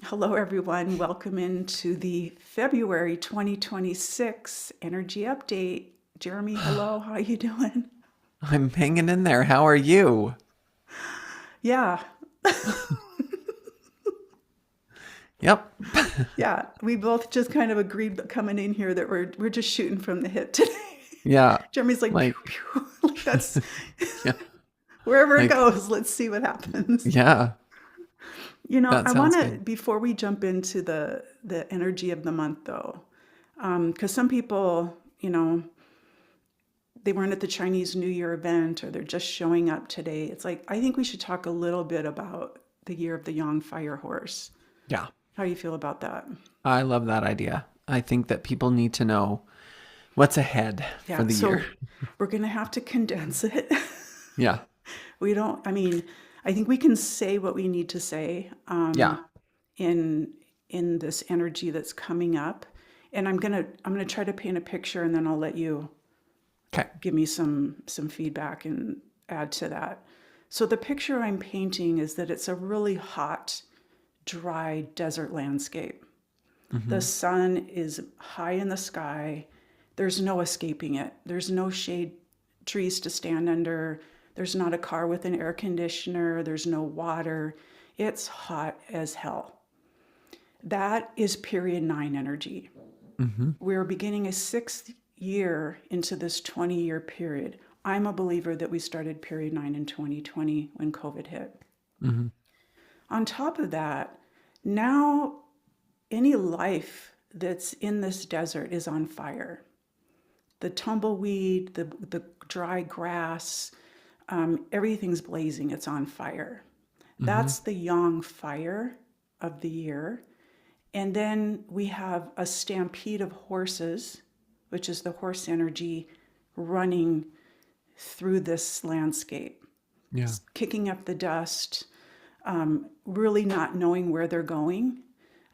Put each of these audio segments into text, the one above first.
Hello, everyone. Welcome into the February 2026 Energy Update. Jeremy, hello. How you doing? I'm hanging in there. How are you? Yeah, Yep. yeah. We both just kind of agreed coming in here that we're just shooting from the hip today. Yeah. Jeremy's like, pew, Like, pew. Like that's yeah. wherever it Like, goes. Let's see what happens. yeah. That I want sounds to good. before we jump into the energy of the month, though, because some people, they weren't at the Chinese New Year event or they're just showing up today. It's like, I think we should talk a little bit about the year of the Yang Fire Horse. Yeah. How do you feel about that? I love that idea. I think that people need to know what's ahead for Yeah, the year. so we're going to have to condense it. Yeah. We don't, I mean, I think we can say what we need to say Yeah. in in this energy that's coming up. And I'm gonna try to paint a picture and then I'll let you Okay. give me some feedback and add to that. So the picture I'm painting is that it's a really hot, dry desert landscape. The Mm-hmm. sun is high in the sky. There's no escaping it. There's no shade trees to stand under. There's not a car with an air conditioner. There's no water. It's hot as hell. That is period 9 energy. Mm-hmm. We're beginning a sixth year into this 20-year period. I'm a believer that we started period 9 in 2020 when COVID hit. Mm-hmm. On top of that, now any life that's in this desert is on fire. The tumbleweed, the dry grass, everything's blazing, it's on fire. Mm-hmm. That's the yang fire of the year. And then we have a stampede of horses, which is the horse energy running through this landscape, Yeah. kicking up the dust, really not knowing where they're going.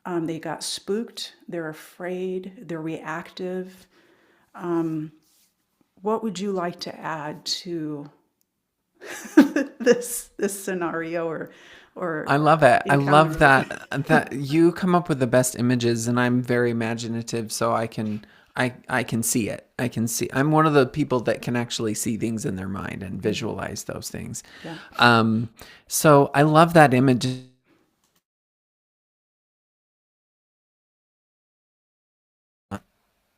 They got spooked, they're afraid, they're reactive. What would you like to add to this scenario or I love it. I love encounter? that you come up with the best images, and I'm very imaginative, so I can see it. I can see. I'm one of the people that can actually see things in their mind and visualize those things. Yeah. Um, so I love that image,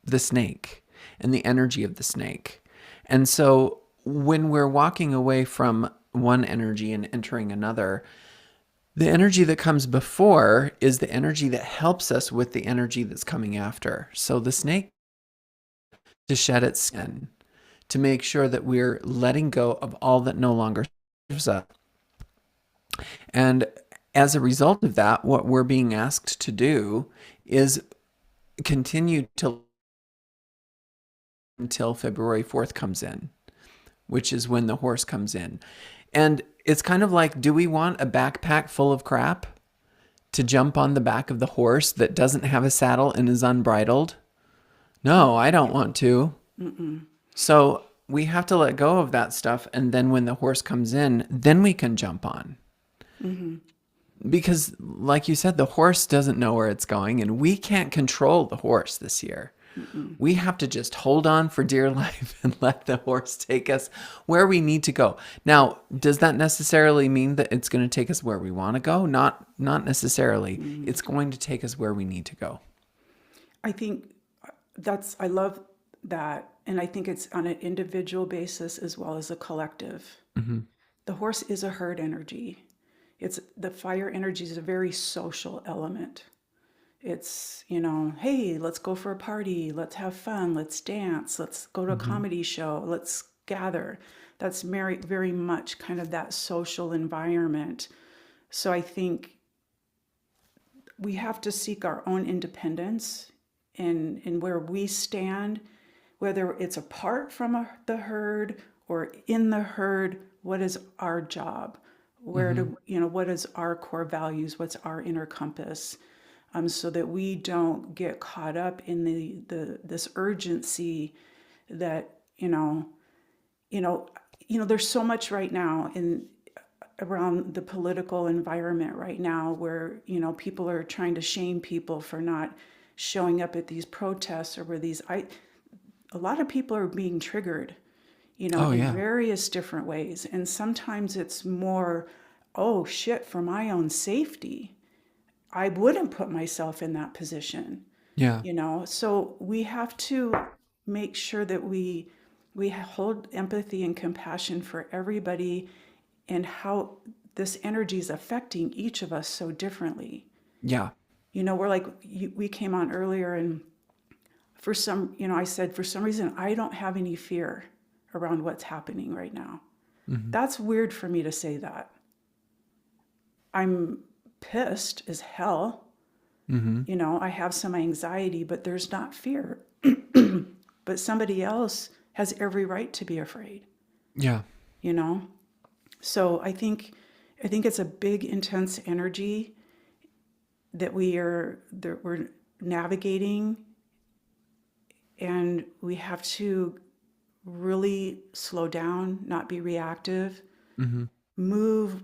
the snake and the energy of the snake. And so when we're walking away from one energy and entering another, the energy that comes before is the energy that helps us with the energy that's coming after. So the snake to shed its skin, to make sure that we're letting go of all that no longer serves us. And as a result of that, what we're being asked to do is continue to until February 4th comes in, which is when the horse comes in. And it's kind of like, do we want a backpack full of crap to jump on the back of the horse that doesn't have a saddle and is unbridled? No, I don't want to. Mm-mm. So we have to let go of that stuff. And then when the horse comes in, then we can jump on. Mm-hmm. Because, like you said, the horse doesn't know where it's going, and we can't control the horse this year. Mm-mm. We have to just hold on for dear life and let the horse take us where we need to go. Now, does that necessarily mean that it's going to take us where we want to go? Not necessarily. Mm. It's going to take us where we need to go. I think I love that. And I think it's on an individual basis as well as a collective. Mm-hmm. The horse is a herd energy. It's the fire energy is a very social element. It's, hey, let's go for a party, let's have fun, let's dance, let's go to a Mm-hmm. comedy show, let's gather. That's very, very much kind of that social environment. So I think we have to seek our own independence in where we stand, whether it's apart from the herd or in the herd. What is our job? Where Mm-hmm. do what is our core values? What's our inner compass? So that we don't get caught up in the this urgency that you know there's so much right now in around the political environment right now where, people are trying to shame people for not showing up at these protests or where a lot of people are being triggered, Oh, in yeah. various different ways. And sometimes it's more, oh shit, for my own safety, I wouldn't put myself in that position, Yeah. So we have to make sure that we hold empathy and compassion for everybody and how this energy is affecting each of us so differently. Yeah. We're like, we came on earlier and I said, for some reason, I don't have any fear around what's happening right now. Hmm. That's weird for me to say that. I'm pissed as hell. Hmm. I have some anxiety, but there's not fear. But somebody else has every right to be afraid, Yeah. you know? So I think it's a big, intense energy that we're navigating, and we have to really slow down, not be reactive, Hmm. move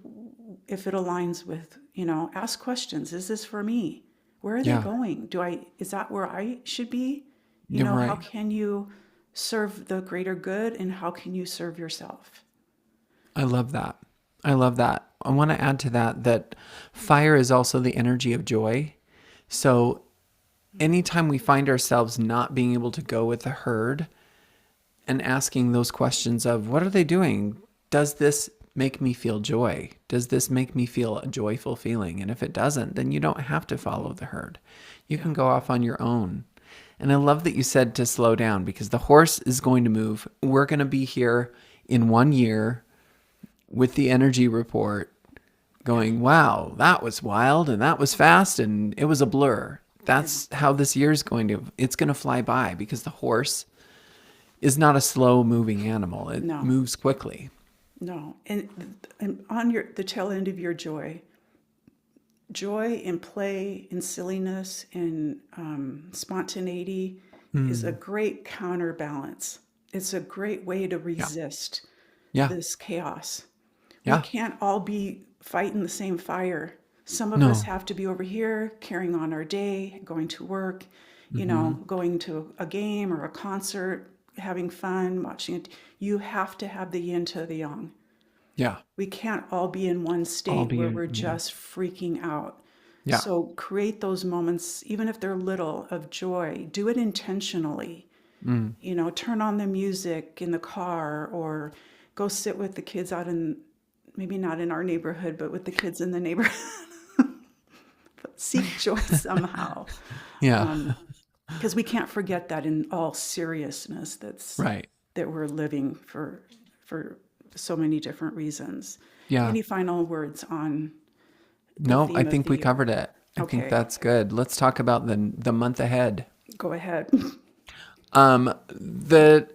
if it aligns with, ask questions. Is this for me? Where are they Yeah. going? Is that where I should be? You're How right. can you serve the greater good and how can you serve yourself? I love that. I love that. I want to add to that fire is also the energy of joy. So anytime we find ourselves not being able to go with the herd and asking those questions of what are they doing? Does this make me feel joy? Does this make me feel a joyful feeling? And if it doesn't, then you don't have to follow the herd. You Yeah. can go off on your own. And I love that you said to slow down because the horse is going to move. We're going to be here in 1 year with the energy report Yeah. going, wow, that was wild and that was fast and it was a blur. Yeah. That's how this year is it's going to fly by because the horse is not a slow moving animal. It No. moves quickly. No. And on the tail end of your joy and play and silliness and spontaneity is a Hmm. great counterbalance. It's a great way to Yeah. resist Yeah. this chaos. We Yeah. can't all be fighting the same fire. Some of us No. have to be over here carrying on our day, going to work, Hmm. going to a game or a concert, having fun, watching it. You have to have the yin to the yang. Yeah. We can't all be in one I'll state be where in. we're Yeah. just freaking out. Yeah. So create those moments, even if they're little, of joy. Do it intentionally. Mm. Turn on the music in the car or go sit with the kids out in, maybe not in our neighborhood, but with the kids in the neighborhood. But seek joy somehow. Yeah. Because we can't forget that in all seriousness Right. that we're living for so many different reasons. Yeah. Any final words on the No, I theme of think the we year? covered it. I think Okay, that's good. Let's talk about the month ahead. go ahead.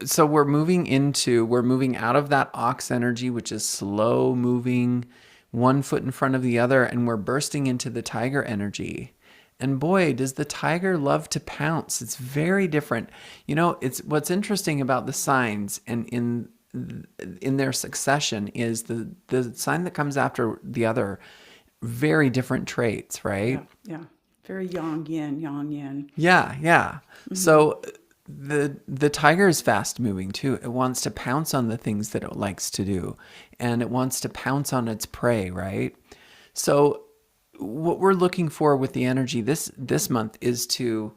So we're moving out of that ox energy, which is slow moving, one foot in front of the other, and we're bursting into the tiger energy. And boy, does the tiger love to pounce. It's very different. It's what's interesting about the signs and in their succession is the sign that comes after the other, very different traits, Yeah, right? yeah. Very yang yin, yang yin. Yeah, yeah. Hmm. So the tiger is fast moving too. It wants to pounce on the things that it likes to do, and it wants to pounce on its prey, right? So what we're looking for with the energy this month is to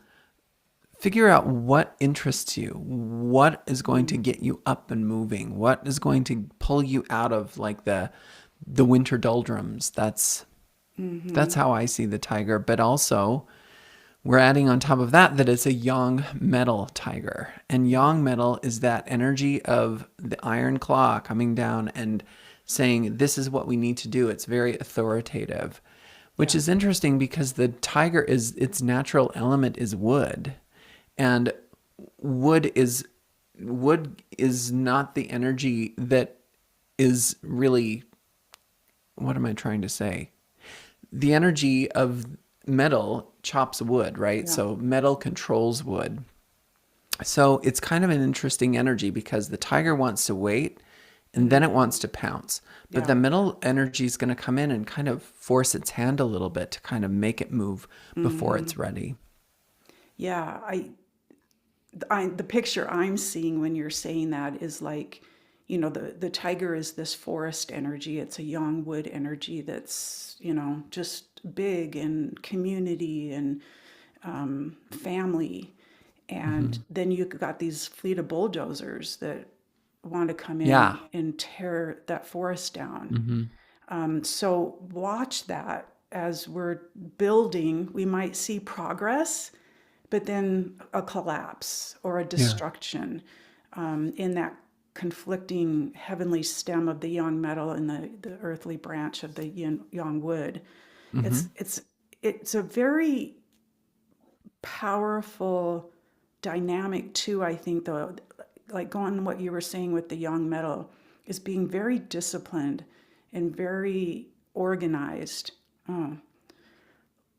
figure out what interests you, what is going to get you up and moving, what is going to pull you out of like the winter doldrums. That's how I see the tiger, but also we're adding on top of that it's a yang metal tiger. And yang metal is that energy of the iron claw coming down and saying, this is what we need to do. It's very authoritative, which Yeah, is interesting because the tiger its natural element is wood. And wood is wood is not the energy that is really, what am I trying to say? The energy of metal chops wood, right? yeah, So metal controls wood. So it's kind of an interesting energy because the tiger wants to wait and then it wants to pounce. But Yeah. the middle energy is going to come in and kind of force its hand a little bit to kind of make it move before Hmm. it's ready. Yeah. The picture I'm seeing when you're saying that is like, the tiger is this forest energy. It's a young wood energy that's, just big and community and family. And Hmm. then you've got these fleet of bulldozers that want to come Yeah. in and tear that forest down. Hmm. So watch that as we're building. We might see progress, but then a collapse or a Yeah. destruction in that conflicting heavenly stem of the young metal and the earthly branch of the young wood. Hmm. It's a very powerful dynamic too, I think, though, like going what you were saying with the young metal is being very disciplined and very organized,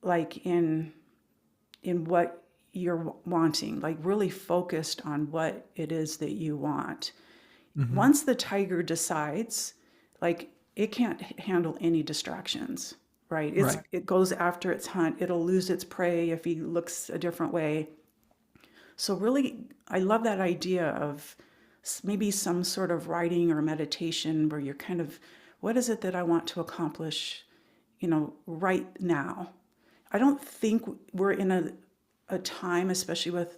like in what you're wanting, like really focused on what it is that you want. Hmm. Once the tiger decides, like it can't handle any distractions, right? Right. It goes after its hunt. It'll lose its prey if he looks a different way. So really, I love that idea of maybe some sort of writing or meditation where you're kind of, what is it that I want to accomplish, right now? I don't think we're in a time, especially with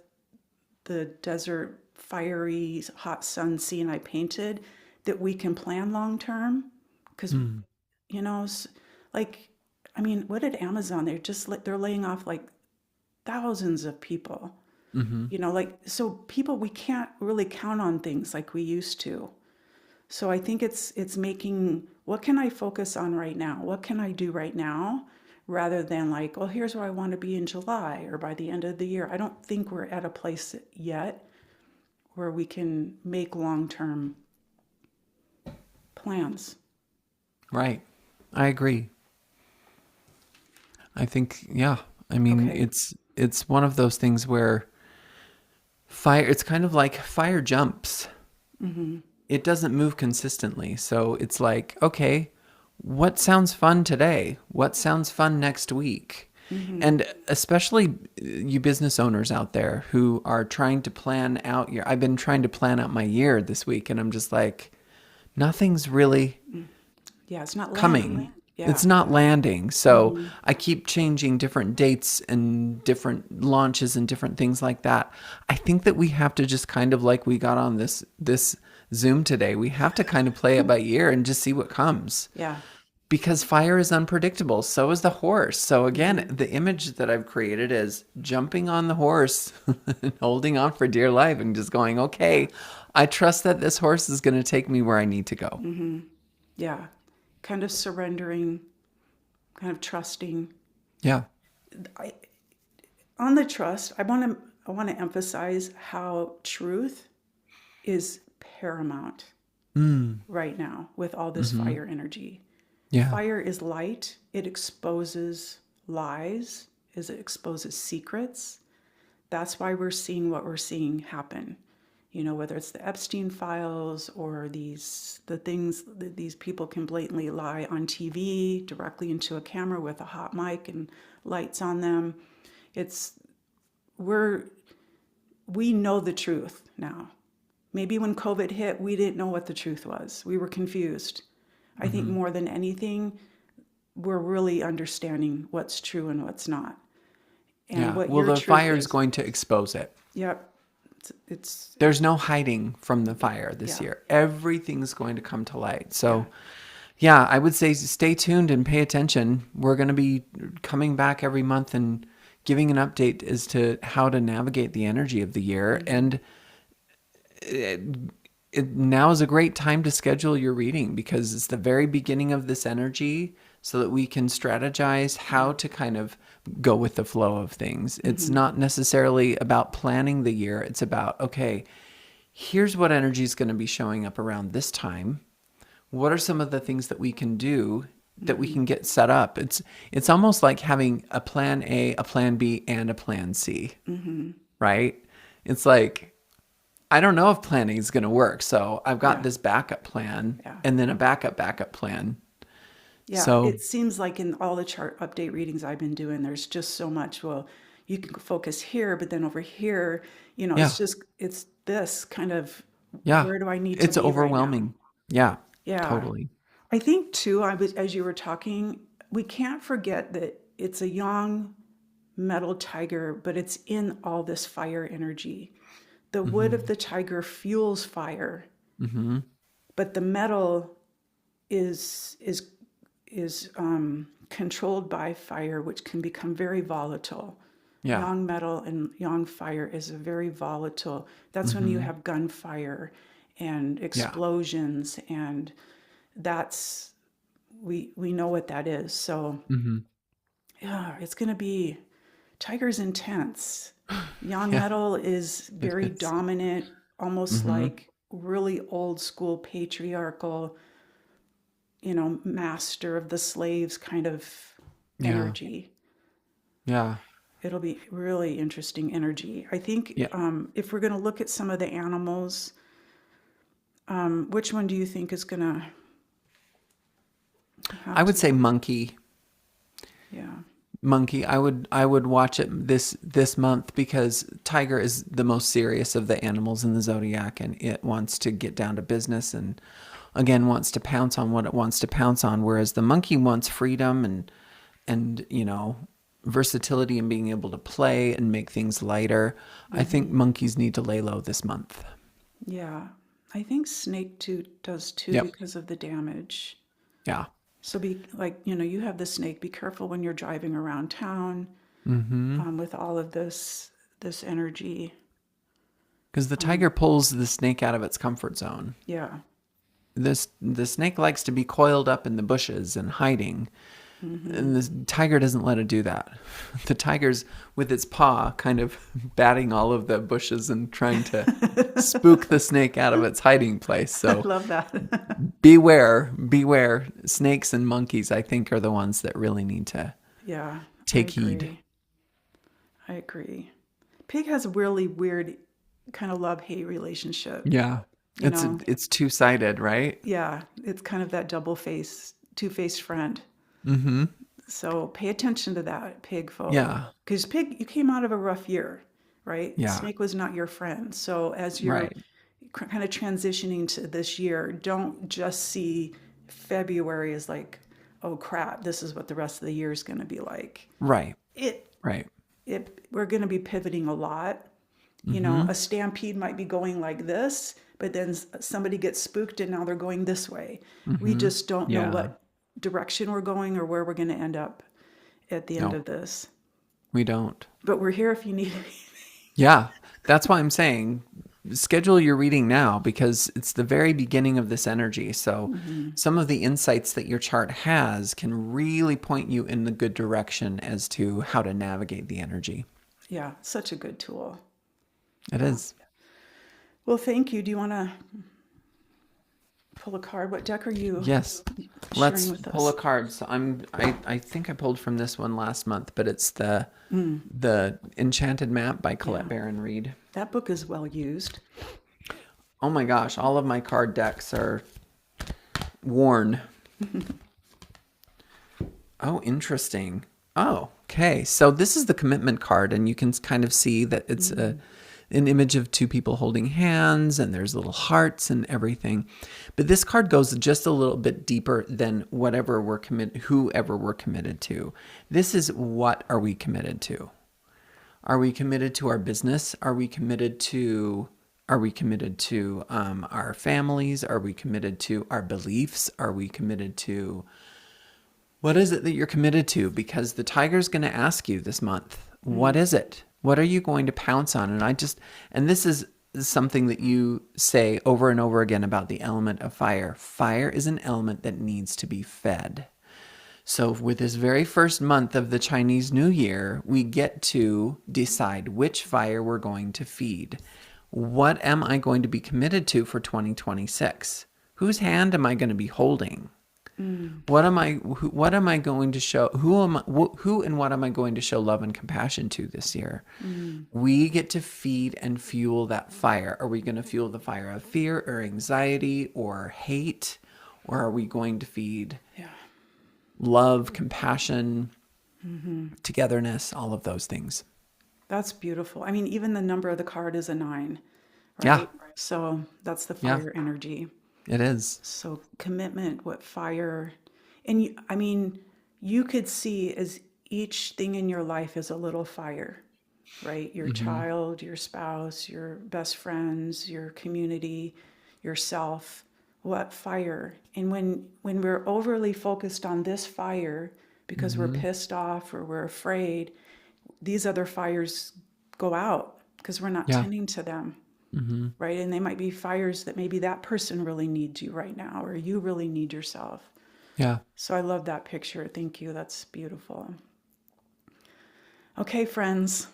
the desert, fiery, hot sun scene I painted, that we can plan long term. Because, Mm. you know, like, I mean, what did Amazon? They're laying off like thousands of people. Hmm. Like, so people, we can't really count on things like we used to. So I think it's making, what can I focus on right now? What can I do right now? Rather than like, well, here's where I want to be in July or by the end of the year. I don't think we're at a place yet where we can make long-term plans. Right. I agree. I think, yeah. I mean, Okay. it's one of those things where fire, it's kind of like fire jumps. Mm-hmm. It doesn't move consistently. So it's like, okay, what sounds fun today? What sounds fun next week? Mm-hmm. And especially you business owners out there who are trying to plan out I've been trying to plan out my year this week, and I'm just like, nothing's really Yeah, it's not landing. coming. Yeah. It's not landing. So Mm-hmm. I keep changing different dates and different launches and different things like that. I think that we have to just kind of, like we got on this Zoom today, we have to kind of play it by ear and just see what comes. Yeah. Because fire is unpredictable. So is the horse. So again, Mm-hmm. the image that I've created is jumping on the horse and holding on for dear life and just going, Yeah. okay, I trust that this horse is going to take me where I need to go. Mm-hmm. Yeah. Kind of surrendering, kind of trusting. Yeah. I, on the trust, I want to emphasize how truth is paramount Mm. right now with all this Mm-hmm. fire energy. Yeah. Fire is light. It exposes lies, it exposes secrets. That's why we're seeing what we're seeing happen. Whether it's the Epstein files or the things that these people can blatantly lie on TV directly into a camera with a hot mic and lights on them. It's we're we know the truth now. Maybe when COVID hit, we didn't know what the truth was. We were confused. I think Mm-hmm. more than anything, we're really understanding what's true and what's not, and Yeah. what Well, your the truth fire is is. going to expose it. Yep. It's There's no hiding from the fire this yeah, year. Everything's going to come to light. yeah. So, yeah, I would say stay tuned and pay attention. We're going to be coming back every month and giving an update as to how to navigate the energy of the year. And now is a great time to schedule your reading because it's the very beginning of this energy so that we can strategize how to kind of go with the flow of things. It's Mm-hmm. not necessarily about planning the year. It's about, okay, here's what energy is going to be showing up around this time. What are some of the things that we can do that we Mm-hmm. can get set up? It's almost like having a plan A, a plan B, and a plan C, Mm-hmm. right? It's like I don't know if planning is going to work. So I've got Yeah. this backup plan Yeah. and then a backup plan. Yeah. So It seems like in all the chart update readings I've been doing, there's just so much. Well, you can focus here, but then over here, yeah, it's this kind of yeah, where do I need to it's be right now? overwhelming. Yeah, Yeah. totally. I think too, as you were talking, we can't forget that it's a young metal tiger, but it's in all this fire energy. The wood of Hmm. the tiger fuels fire, Hmm. but the metal is is is controlled by fire, which can become very volatile. Yeah. Yang metal and yang fire is a very volatile. That's when you Hmm. have gunfire and Yeah. explosions, and that's we know what that is. So Hmm. yeah, it's going to be tiger's intense. Yang Yeah, metal is it very is. dominant, almost Hmm. like really old school patriarchal, master of the slaves kind of Yeah. energy. Yeah. It'll be really interesting energy. I think Yeah. if we're going to look at some of the animals, which one do you think is going to I have would to? say monkey. Yeah, Monkey. I would watch it this month because tiger is the most serious of the animals in the zodiac, and it wants to get down to business and again wants to pounce on what it wants to pounce on, whereas the monkey wants freedom and versatility and being able to play and make things lighter. I think monkeys need to lay low this month. yeah. I think snake too does too Yep. because of the damage. Yeah. So be like, you have the snake. Be careful when you're driving around town Mm-hmm. with all of this energy. Because the tiger pulls the snake out of its comfort zone. Yeah. The snake likes to be coiled up in the bushes and hiding. Hmm. And the tiger doesn't let it do that. The tiger's with its paw kind of batting all of the bushes and trying to spook the snake out of its hiding place. I So love that. beware. Snakes and monkeys, I think, are the ones that really need to Yeah, I take heed. agree. I agree. Pig has a really weird kind of love-hate relationship. Yeah. You It's know, it's two-sided, right? yeah, it's kind of that double face, two-faced friend. Mm-hmm. So pay attention to that, pig folk. Yeah. Because pig, you came out of a rough year, right? Yeah. Snake was not your friend. So as you're Right. kind of transitioning to this year, don't just see February as like, oh crap, this is what the rest of the year is going to be like. Right. It Right. we're going to be pivoting a lot. Mm-hmm. A stampede might be going like this, but then somebody gets spooked and now they're going this way. We Mm-hmm. just don't know Yeah. what direction we're going or where we're going to end up at the end No, of this. we don't. But we're here if you need it. Yeah. That's why I'm saying schedule your reading now because it's the very beginning of this energy. So some of the insights that your chart has can really point you in the good direction as to how to navigate the energy. Yeah, such a good tool. It Yeah. is. Well, thank you. Do you want to pull a card? What deck are you Yes. sharing Let's with pull a us? card. So I think I pulled from this one last month, but it's the Enchanted Map by Colette Yeah, Baron Reed. that book is well used. Oh my gosh, all of my card decks are worn. Oh, interesting. Oh, okay. So this is the commitment card, and you can kind of see that it's an image of two people holding hands, and there's little hearts and everything. But this card goes just a little bit deeper than whoever we're committed to. This is what are we committed to? Are we committed to our business? Are we committed to our families? Are we committed to our beliefs? Are we committed to what is it that you're committed to? Because the tiger's going to ask you this month, what is it? What are you going to pounce on? And this is something that you say over and over again about the element of fire. Fire is an element that needs to be fed. So with this very first month of the Chinese New Year, we get to decide which fire we're going to feed. What am I going to be committed to for 2026? Whose hand am I going to be holding? What am I going to show? Who and what am I going to show love and compassion to this year? We get to feed and fuel that fire. Are we going to fuel the fire of fear or anxiety or hate? Or are we going to feed Yeah. love, compassion, togetherness, all of those things? That's beautiful. I mean, even the number of the card is a 9, Yeah, right? So that's the yeah, fire energy. it is. So commitment, what fire, and I mean, you could see as each thing in your life is a little fire, right? Your child, your spouse, your best friends, your community, yourself. What fire? And when we're overly focused on this fire because we're pissed off or we're afraid, these other fires go out because we're not Yeah. tending to them, right? And they might be fires that maybe that person really needs you right now, or you really need yourself. Yeah. So I love that picture. Thank you. That's beautiful. Okay, friends,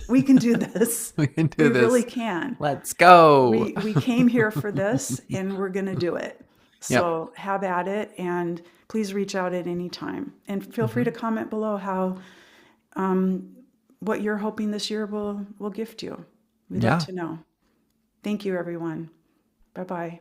we can do this. We can We do really this. can. Let's go. We came here for this and we're going to do it. Yep. So have at it, and please reach out at any time. And feel free to comment below how what you're hoping this year will gift you. We'd love Yeah. to know. Thank you, everyone. Bye-bye.